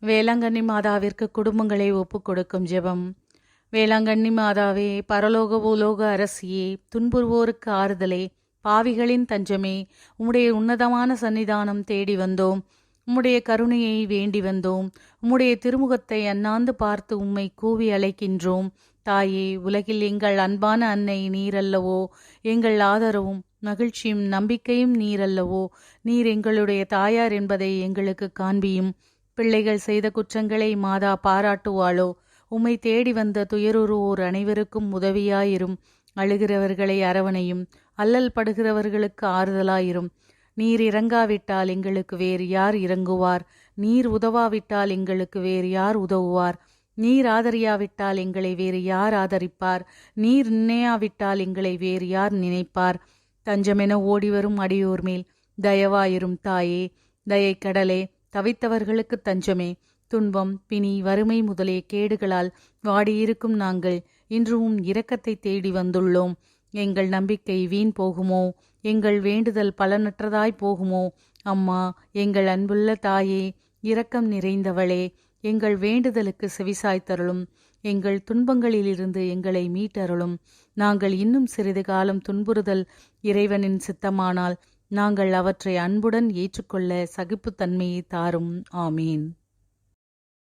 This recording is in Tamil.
வேளாங்கண்ணி மாதாவிற்கு குடும்பங்களை ஒப்புக் கொடுக்கும் ஜெபம். வேளாங்கண்ணி மாதாவே, பரலோக பூலோக அரசியே, துன்புறுவோருக்கு ஆறுதலே, பாவிகளின் தஞ்சமே, உம்முடைய உன்னதமான சன்னிதானம் தேடி வந்தோம். உம்முடைய கருணையை வேண்டி வந்தோம். உம்முடைய திருமுகத்தை அண்ணாந்து பார்த்து உம்மை கூவி அழைக்கின்றோம். தாயே, உலகில் எங்கள் அன்பான அன்னை நீரல்லவோ, எங்கள் ஆதரவும் மகிழ்ச்சியும் நம்பிக்கையும் நீரல்லவோ. நீர் எங்களுடைய தாயார் என்பதை எங்களுக்கு காண்பியும். பிள்ளைகள் செய்த குற்றங்களை மாதா பாராட்டுவாளோ? உம்மை தேடி வந்த துயருறுவோர் அனைவருக்கும் உதவியாயிரும். அழுகிறவர்களை அரவணையும். அல்லல் படுகிறவர்களுக்கு ஆறுதலாயிரும். நீர் இறங்காவிட்டால் எங்களுக்கு வேறு யார் இறங்குவார்? நீர் உதவாவிட்டால் எங்களுக்கு வேறு யார் உதவுவார்? நீர் ஆதரியாவிட்டால் எங்களை வேறு யார் ஆதரிப்பார்? நீர் நினையாவிட்டால் எங்களை வேறு யார் நினைப்பார்? தஞ்சமென ஓடிவரும் அடியோர் மேல் தயவாயிரும் தாயே. தயை கடலே, தவித்தவர்களுக்கு தஞ்சமே. துன்பம், பிணி, வறுமை முதலிய கேடுகளால் வாடியிருக்கும் நாங்கள் இன்றும் இரக்கத்தை தேடி வந்துள்ளோம். எங்கள் நம்பிக்கை வீண் போகுமோ? எங்கள் வேண்டுதல் பலனற்றதாய் போகுமோ? அம்மா, எங்கள் அன்புள்ள தாயே, இரக்கம் நிறைந்தவளே, எங்கள் வேண்டுதலுக்கு செவிசாய்த்தருளும். எங்கள் துன்பங்களிலிருந்து எங்களை மீட்டருளும். நாங்கள் இன்னும் சிறிது காலம் துன்புறுதல் இறைவனின் சித்தமானால் நாங்கள் அவற்றை அன்புடன் ஏற்றுக்கொள்ள சகிப்புத்தன்மையை தாரும். ஆமீன்.